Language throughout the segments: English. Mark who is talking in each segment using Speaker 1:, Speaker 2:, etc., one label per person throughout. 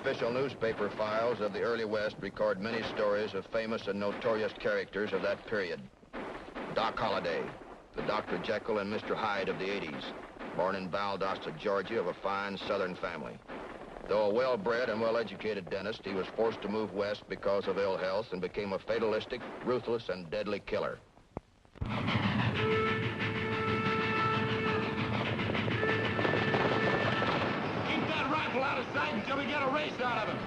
Speaker 1: official newspaper files of the early West record many stories of famous and notorious characters of that period. Doc Holliday, the Dr. Jekyll and Mr. Hyde of the 80s, born in Valdosta, Georgia, of a fine Southern family. Though a well-bred and well-educated dentist, he was forced to move west because of ill health and became a fatalistic, ruthless, and deadly killer.
Speaker 2: Keep that rifle out of sight until we get a race out of him.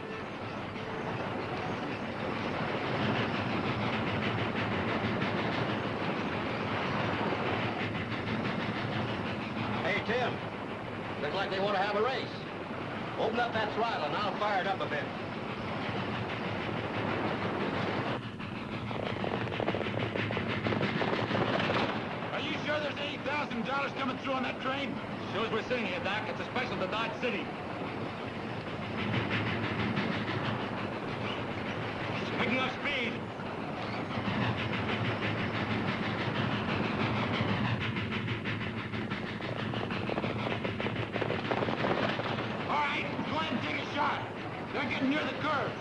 Speaker 3: Hey, Tim. Looks like they want to have a race. Open up that throttle and I'll fire it up a bit.
Speaker 2: Are you sure there's $80,000 coming through on that train? As sure as we're sitting here, Doc. It's a special to Dodge City. It's picking up speed. They're getting near the curve.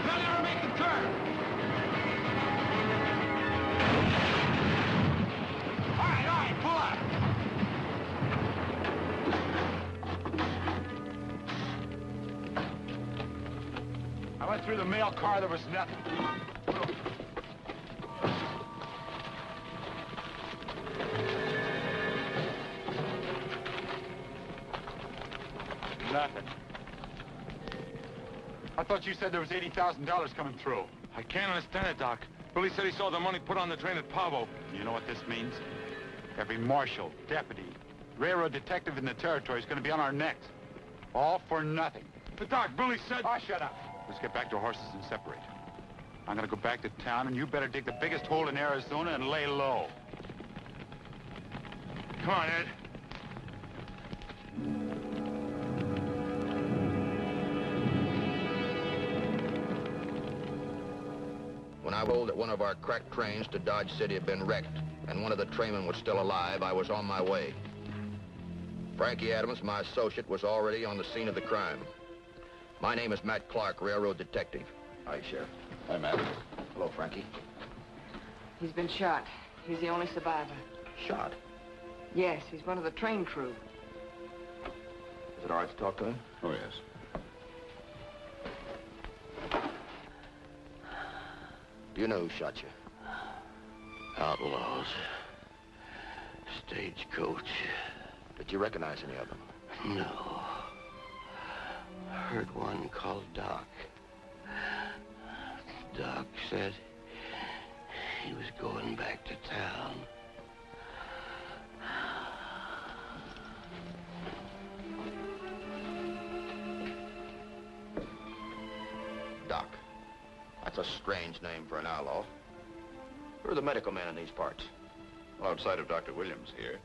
Speaker 2: They'll never make the curve. All right, pull up. I went through the mail car, there was nothing. Nothing. I thought you said there was $80,000 coming through.
Speaker 4: I can't understand it, Doc. Billy said he saw the money put on the train at Pavo.
Speaker 2: You know what this means? Every marshal, deputy, railroad detective in the territory is going to be on our necks. All for nothing.
Speaker 4: But, Doc, Billy said...
Speaker 2: Oh, shut up. Let's get back to horses and separate. I'm gonna go back to town, and you better dig the biggest hole in Arizona and lay low.
Speaker 4: Come on, Ed.
Speaker 1: When I was told that one of our crack trains to Dodge City had been wrecked and one of the trainmen was still alive, I was on my way. Frankie Adams, my associate, was already on the scene of the crime. My name is Matt Clark, railroad detective.
Speaker 3: Hi, Sheriff. Hi, Matt.
Speaker 1: Hello, Frankie.
Speaker 5: He's been shot. He's the only survivor.
Speaker 1: Shot?
Speaker 5: Yes, he's one of the train crew.
Speaker 1: Is it all right to talk to him?
Speaker 3: Oh, yes.
Speaker 1: Do you know who shot you?
Speaker 3: Outlaws. Stagecoach.
Speaker 1: Did you recognize any of them?
Speaker 3: No. Heard one called Doc. Doc said he was going back to town.
Speaker 1: Doc. That's a strange name for an outlaw. Who're the medical men in these parts?
Speaker 6: Well, outside of Dr. Williams here,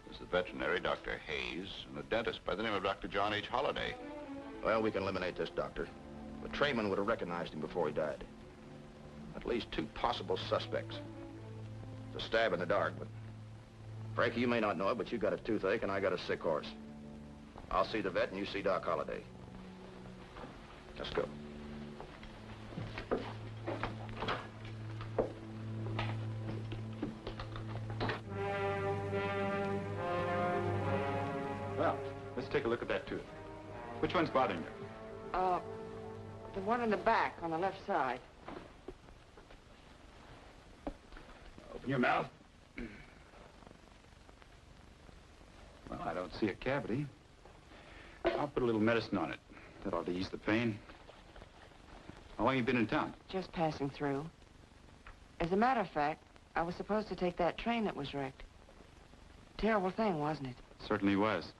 Speaker 6: there's the veterinary, Dr. Hayes, and a dentist by the name of Dr. John H. Holliday.
Speaker 1: Well, we can eliminate this doctor. The trainman would have recognized him before he died. At least two possible suspects. It's a stab in the dark, but... Frankie, you may not know it, but you got a toothache and I got a sick horse. I'll see the vet and you see Doc Holliday. Let's go.
Speaker 2: Well, let's take a look at that tooth. Which one's bothering you?
Speaker 5: The one in the back on the left side.
Speaker 2: Open your mouth. Well, I don't see a cavity. I'll put a little medicine on it. That ought to ease the pain. How long you been in town?
Speaker 5: Just passing through. As a matter of fact, I was supposed to take that train that was wrecked. Terrible thing, wasn't it?
Speaker 2: Certainly was.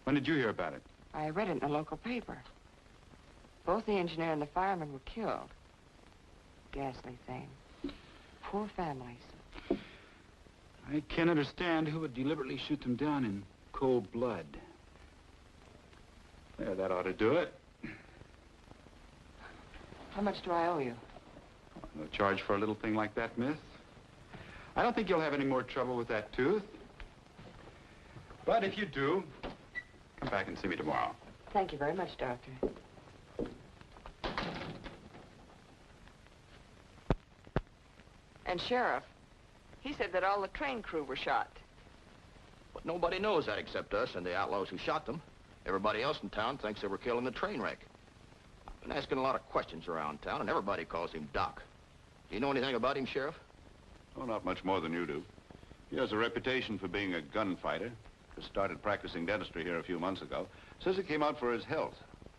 Speaker 2: When did you hear about it?
Speaker 5: I read it in the local paper. Both the engineer and the fireman were killed. Ghastly thing. Poor families.
Speaker 2: I can't understand who would deliberately shoot them down in cold blood. There, that ought to do it.
Speaker 5: How much do I owe you?
Speaker 2: No charge for a little thing like that, miss. I don't think you'll have any more trouble with that tooth. But if you do, come back and see me tomorrow.
Speaker 5: Thank you very much, Doctor. And Sheriff, he said that all the train crew were shot.
Speaker 1: But nobody knows that except us and the outlaws who shot them. Everybody else in town thinks they were killed in the train wreck. I've been asking a lot of questions around town, and everybody calls him Doc. Do you know anything about him, Sheriff?
Speaker 6: Oh, not much more than you do. He has a reputation for being a gunfighter. Just started practicing dentistry here a few months ago. Says he came out for his health.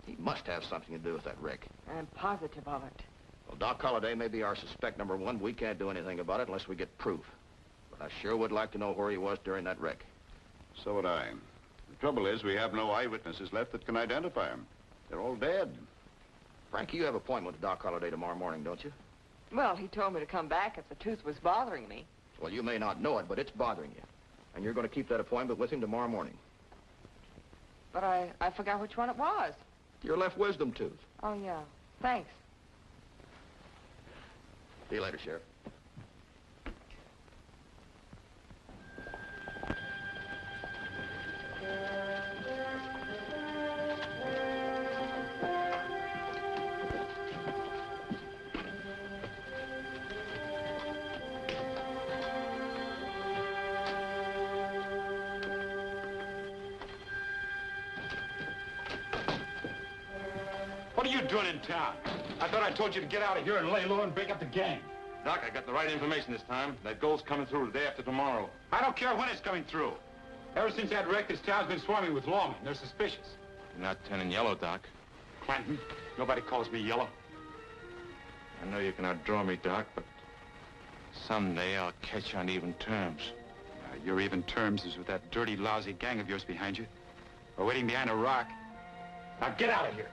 Speaker 1: He must have something to do with that wreck.
Speaker 5: I'm positive of it.
Speaker 1: Well, Doc Holliday may be our suspect number one. We can't do anything about it unless we get proof. But I sure would like to know where he was during that wreck.
Speaker 6: So would I. The trouble is, we have no eyewitnesses left that can identify him. They're all dead.
Speaker 1: Frankie, you have an appointment with Doc Holliday tomorrow morning, don't you?
Speaker 5: Well, he told me to come back if the tooth was bothering me.
Speaker 1: Well, you may not know it, but it's bothering you. And you're going to keep that appointment with him tomorrow morning.
Speaker 5: But I forgot which one it was.
Speaker 1: Your left wisdom tooth.
Speaker 5: Oh, yeah. Thanks.
Speaker 1: See you later, Sheriff.
Speaker 2: What are you doing in town? I thought I told you to get out of here and lay low and break up the gang.
Speaker 4: Doc, I got the right information this time. That gold's coming through the day after tomorrow.
Speaker 2: I don't care when it's coming through. Ever since that wreck, this town's been swarming with lawmen. They're suspicious.
Speaker 4: You're not turning yellow, Doc.
Speaker 2: Clanton, nobody calls me yellow.
Speaker 4: I know you can outdraw me, Doc, but someday I'll catch you on even terms.
Speaker 2: Your even terms is with that dirty, lousy gang of yours behind you. Or waiting behind a rock. Now get out of here.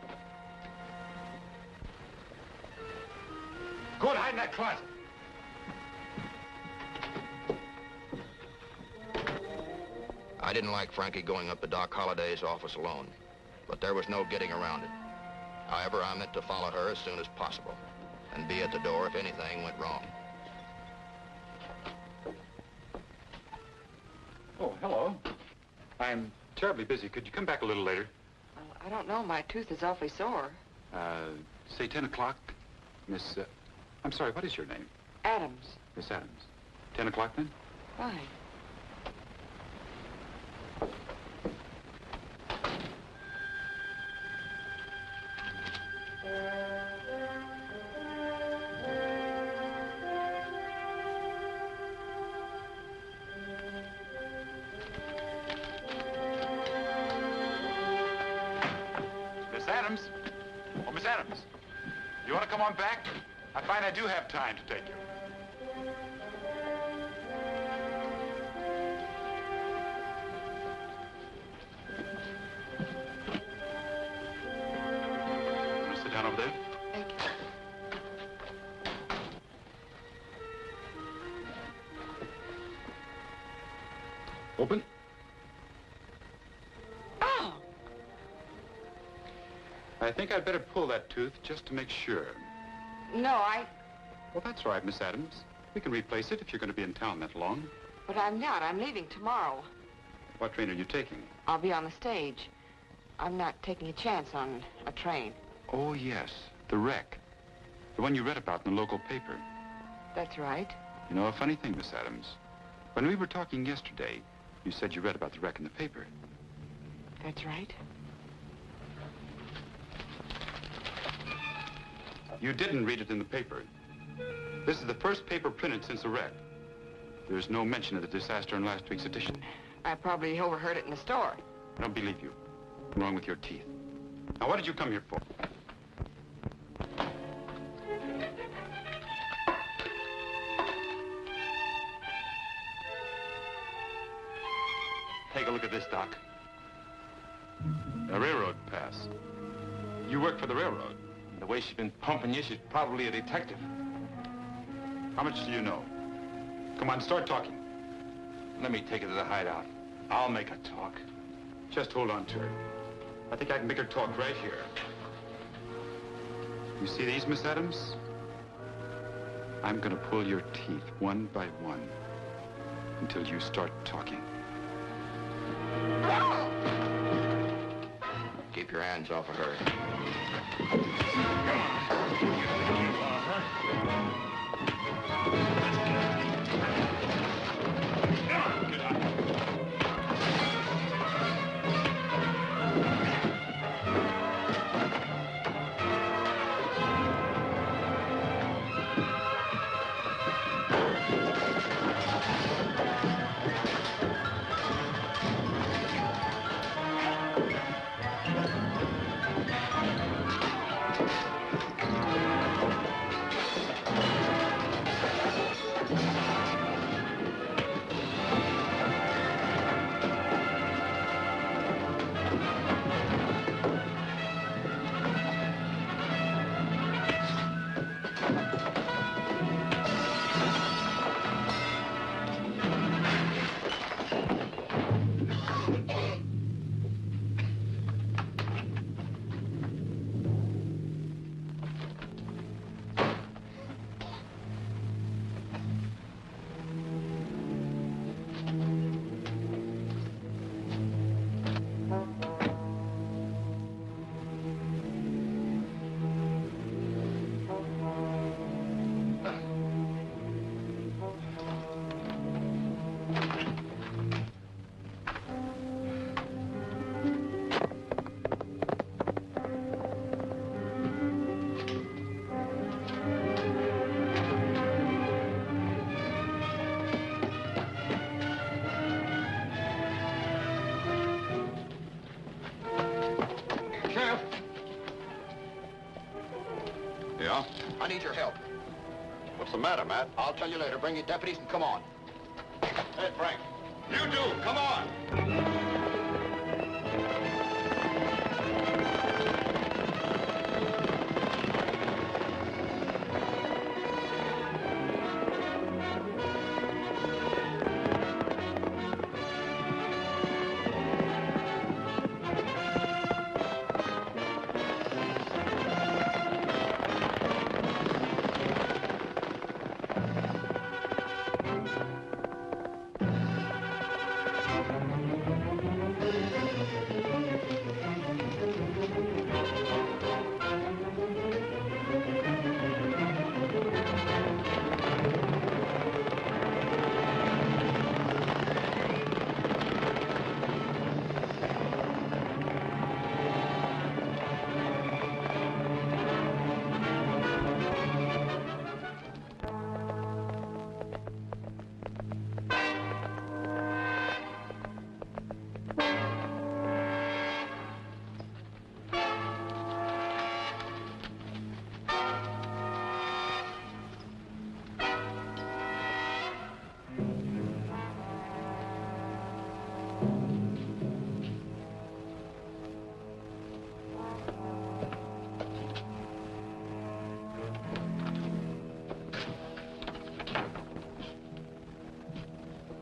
Speaker 2: Go and hide in that closet.
Speaker 1: I didn't like Frankie going up to Doc Holliday's office alone, but there was no getting around it. However, I meant to follow her as soon as possible and be at the door if anything went wrong.
Speaker 2: Oh, hello. I'm terribly busy. Could you come back a little later?
Speaker 5: Well, I don't know. My tooth is awfully sore.
Speaker 2: Say 10 o'clock. Miss, I'm sorry, what is your name?
Speaker 5: Adams.
Speaker 2: Miss Adams. 10 o'clock then?
Speaker 5: Fine.
Speaker 2: Miss Adams? Oh, Miss Adams. You want to come on back? I find I do have time to take you. Want to sit down over there?
Speaker 5: Thank you.
Speaker 2: Open.
Speaker 5: Oh!
Speaker 2: I think I'd better pull that tooth just to make sure.
Speaker 5: No,
Speaker 2: Well, that's right, Miss Adams. We can replace it if you're going to be in town that long.
Speaker 5: but I'm not. I'm leaving tomorrow.
Speaker 2: What train are you taking?
Speaker 5: I'll be on the stage. I'm not taking a chance on a train.
Speaker 2: Oh, yes, the wreck. The one you read about in the local paper.
Speaker 5: That's right.
Speaker 2: You know, a funny thing, Miss Adams. When we were talking yesterday, you said you read about the wreck in the paper.
Speaker 5: That's right.
Speaker 2: You didn't read it in the paper. This is the first paper printed since the wreck. There's no mention of the disaster in last week's edition.
Speaker 5: I probably overheard it in the store.
Speaker 2: I don't believe you. What's wrong with your teeth? Now, what did you come here for? Take a look at this, Doc. A railroad pass. You work for the railroad.
Speaker 4: The way she's been pumping you, she's probably a detective.
Speaker 2: How much do you know? Come on, start talking.
Speaker 4: Let me take her to the hideout. I'll make her talk.
Speaker 2: Just hold on to her. I think I can make her talk right here. You see these, Miss Adams? I'm gonna pull your teeth one by one until you start talking.
Speaker 1: Keep your hands off of her. Sheriff,
Speaker 6: Yeah?
Speaker 1: I need your help.
Speaker 6: What's the matter, Matt?
Speaker 1: I'll tell you later. Bring your deputies and come on.
Speaker 6: Hey, Frank. You too. Come on.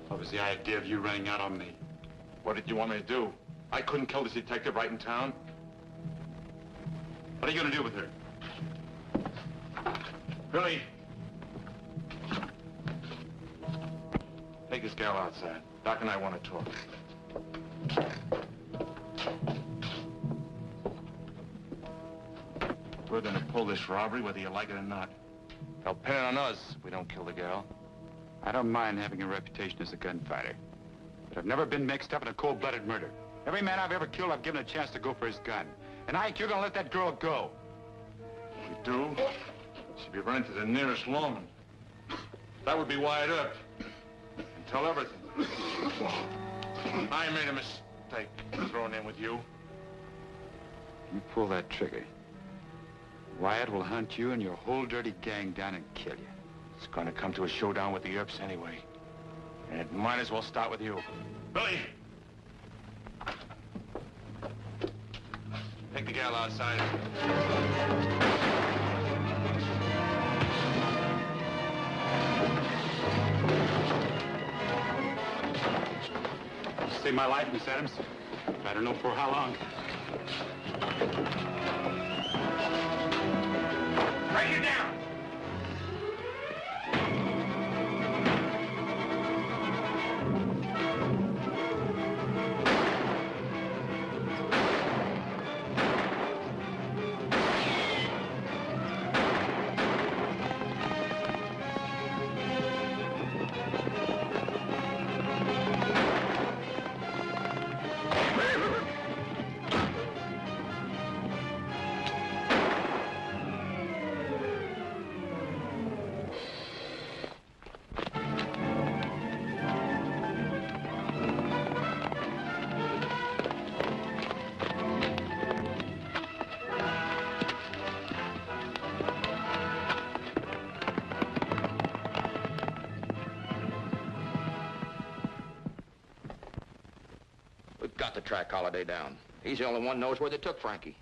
Speaker 2: What was the idea of you running out on me?
Speaker 4: What did you want me to do? I couldn't kill this detective right in town.
Speaker 2: What are you gonna do with her?
Speaker 4: Billy! Take this gal outside. Doc and I want to talk. We're gonna pull this robbery whether you like it or not. They'll pin it on us if we don't kill the gal.
Speaker 2: I don't mind having a reputation as a gunfighter, but I've never been mixed up in a cold-blooded murder. Every man I've ever killed, I've given a chance to go for his gun. And Ike, you're gonna let that girl go.
Speaker 4: If we do, she'd be running to the nearest lawman. That would be wired up. And tell everything. I made a mistake throwing in with you.
Speaker 2: You pull that trigger, Wyatt will hunt you and your whole dirty gang down and kill you.
Speaker 4: It's gonna come to a showdown with the Earps anyway. And it might as well start with you. Billy! Take the gal outside.
Speaker 2: Saved my life, Miss Adams. I don't know for how long.
Speaker 4: Break it down!
Speaker 1: Got to track Holliday down. He's the only one knows where they took Frankie.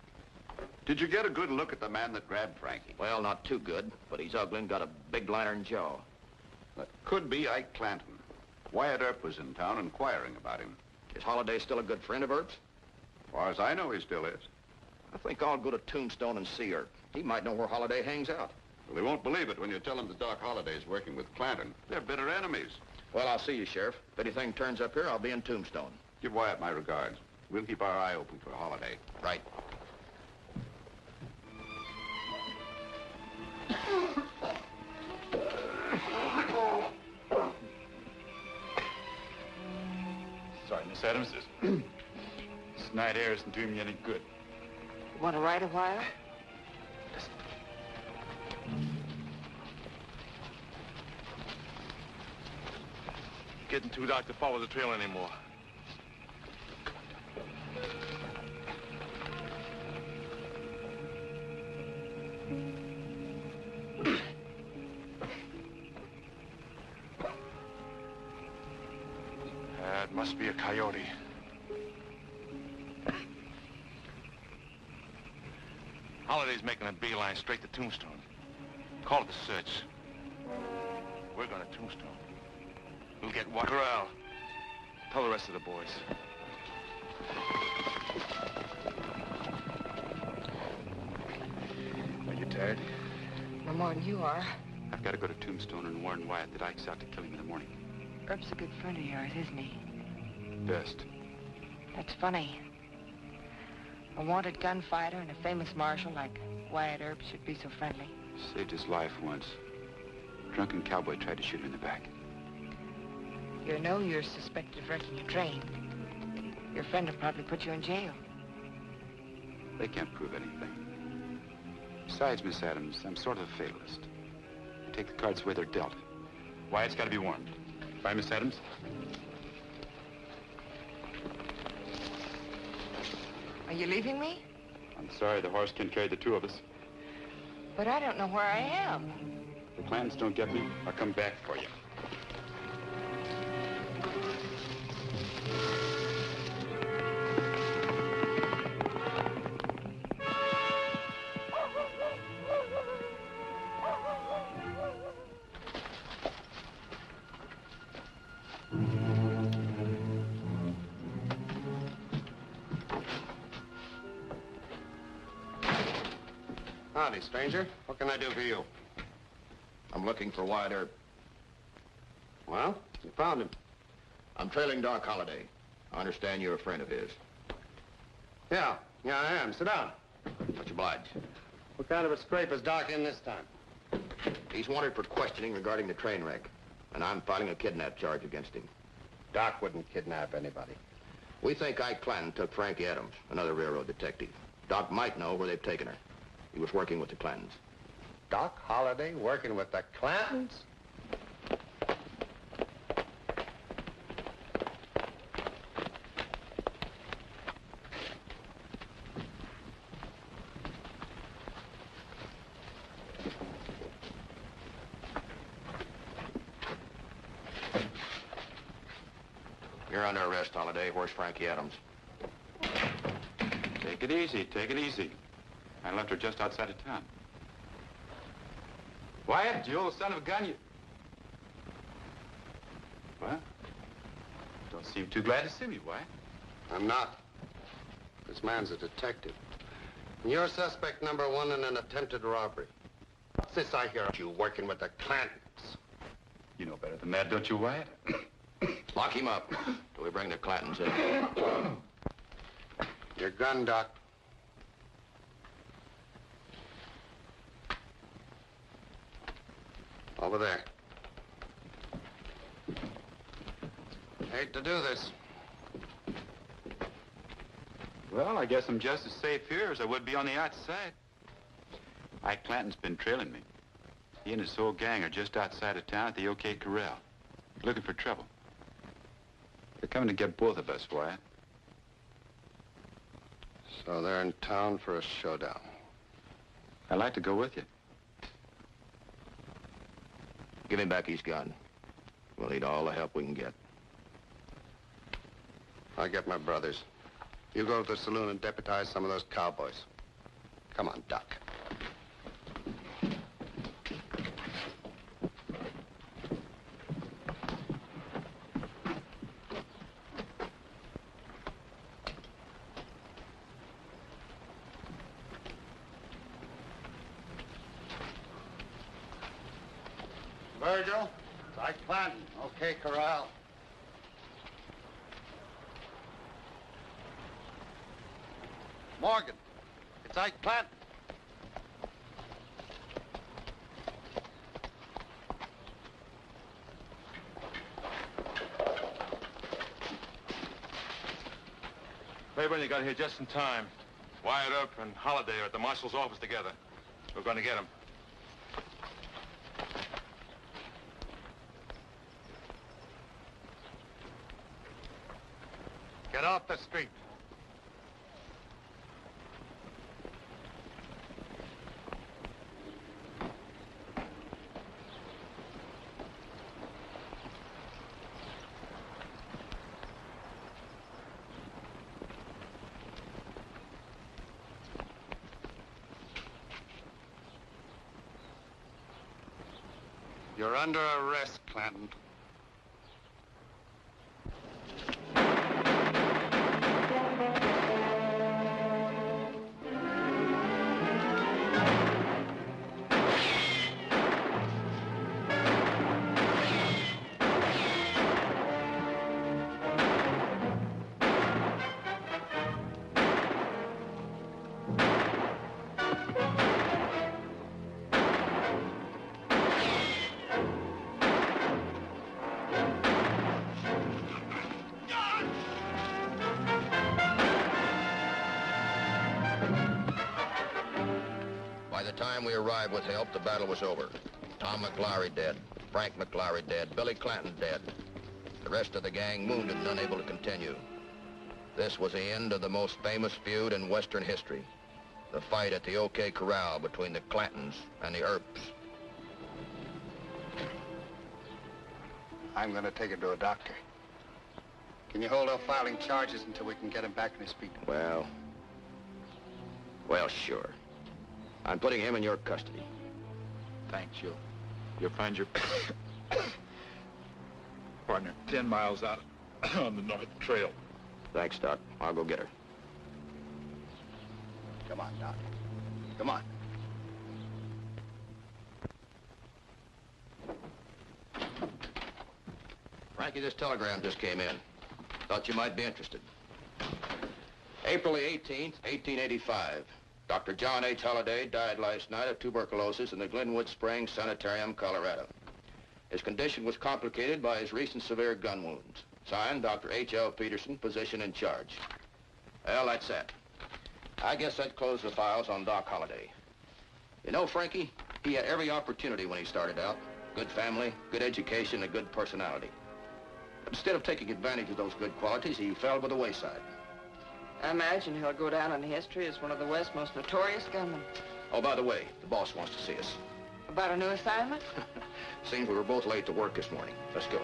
Speaker 6: Did you get a good look at the man that grabbed Frankie?
Speaker 1: Well, not too good, but he's ugly and got a big lantern jaw.
Speaker 6: That could be Ike Clanton. Wyatt Earp was in town inquiring about him.
Speaker 1: Is Holliday still a good friend of Earp's?
Speaker 6: As far as I know, he still is.
Speaker 1: I think I'll go to Tombstone and see Earp. He might know where Holliday hangs out.
Speaker 6: Well, he won't believe it when you tell him that Doc Holliday's working with Clanton. They're bitter enemies.
Speaker 1: Well, I'll see you, Sheriff. If anything turns up here, I'll be in Tombstone.
Speaker 6: Give Wyatt my regards. We'll keep our eye open for Holliday.
Speaker 1: Right.
Speaker 2: Sorry, Miss Adams. This night air isn't doing me any good.
Speaker 5: Want to ride a while?
Speaker 4: Getting too dark to follow the trail anymore. It must be a coyote. Holliday's making a beeline straight to Tombstone. Call it the search. We're going to Tombstone. We'll get Corral. Tell the rest of the boys.
Speaker 2: Are you tired?
Speaker 5: No more than you are.
Speaker 2: I've got to go to Tombstone and warn Wyatt that Ike's out to kill him in the morning.
Speaker 5: Earp's a good friend of yours, isn't he?
Speaker 2: Best.
Speaker 5: That's funny. A wanted gunfighter and a famous marshal like Wyatt Earp should be so friendly.
Speaker 2: Saved his life once. A drunken cowboy tried to shoot him in the back.
Speaker 5: You're suspected of wrecking a train. Your friend will probably put you in jail.
Speaker 2: They can't prove anything. Besides, Miss Adams, I'm sort of a fatalist. I take the cards the way they're dealt. Wyatt's got to be warned. Bye, Miss Adams.
Speaker 5: Are you leaving me?
Speaker 2: I'm sorry the horse can't carry the two of us.
Speaker 5: But I don't know where I am.
Speaker 2: If the Clantons don't get me, I'll come back for you.
Speaker 3: Howdy, stranger. What can I do for you?
Speaker 1: I'm looking for Wyatt Earp.
Speaker 3: Well, you found him.
Speaker 1: I'm trailing Doc Holliday. I understand you're a friend of his.
Speaker 3: Yeah, I am. Sit down.
Speaker 1: Much obliged.
Speaker 3: What kind of a scrape is Doc in this time?
Speaker 1: He's wanted for questioning regarding the train wreck, and I'm filing a kidnap charge against him.
Speaker 3: Doc wouldn't kidnap anybody.
Speaker 1: We think Ike Clanton took Frankie Adams, another railroad detective. Doc might know where they've taken her. He was working with the Clantons.
Speaker 3: Doc Holliday working with the Clantons?
Speaker 1: You're under arrest, Holliday. Where's Frankie Adams?
Speaker 2: Take it easy, take it easy. I left her just outside of town. Wyatt, you old son of a gun, you... What? Don't seem too glad to see me, Wyatt.
Speaker 3: I'm not. This man's a detective. And you're suspect number one in an attempted robbery.
Speaker 7: What's this I hear? You working with the Clantons?
Speaker 2: You know better than that, don't you, Wyatt?
Speaker 1: Lock him up till we bring the Clantons in.
Speaker 7: Your gun, Doc. Over there. Hate to do this.
Speaker 2: Well, I guess I'm just as safe here as I would be on the outside. Ike Clanton's been trailing me. He and his whole gang are just outside of town at the OK Corral, looking for trouble. They're coming to get both of us, Wyatt.
Speaker 7: So they're in town for a showdown.
Speaker 2: I'd like to go with you.
Speaker 1: Give him back his gun. We'll need all the help we can get.
Speaker 7: I'll get my brothers. You go to the saloon and deputize some of those cowboys. Come on, Doc. Virgil, it's Ike Clanton, OK Corral. Morgan, it's Ike Clanton.
Speaker 4: Rayburn, you got here just in time. Wyatt Earp and Holliday are at the marshal's office together. We're going to get them.
Speaker 7: Get off the street. You're under arrest, Clanton.
Speaker 1: By the time we arrived with help, the battle was over. Tom McLaury dead, Frank McLaury dead, Billy Clanton dead. The rest of the gang wounded and unable to continue. This was the end of the most famous feud in Western history. The fight at the OK Corral between the Clantons and the Earps.
Speaker 7: I'm going to take him to a doctor. Can you hold off filing charges until we can get him back on his feet?
Speaker 1: Well, sure. I'm putting him in your custody.
Speaker 2: Thanks, you'll find your partner 10 miles out on the North Trail.
Speaker 1: Thanks, Doc. I'll go get her.
Speaker 7: Come on, Doc. Come on.
Speaker 1: Frankie, this telegram just came in. Thought you might be interested. April the 18th, 1885. Dr. John H. Holliday died last night of tuberculosis in the Glenwood Springs Sanitarium, Colorado. His condition was complicated by his recent severe gun wounds. Signed, Dr. H.L. Peterson, physician in charge. Well, that's that. I guess that closed the files on Doc Holliday. You know, Frankie, he had every opportunity when he started out. Good family, good education, and good personality. But instead of taking advantage of those good qualities, he fell by the wayside.
Speaker 5: I imagine he'll go down in history as one of the West's most notorious gunmen.
Speaker 1: Oh, by the way, the boss wants to see us.
Speaker 5: About a new assignment?
Speaker 1: Seems we were both late to work this morning. Let's go.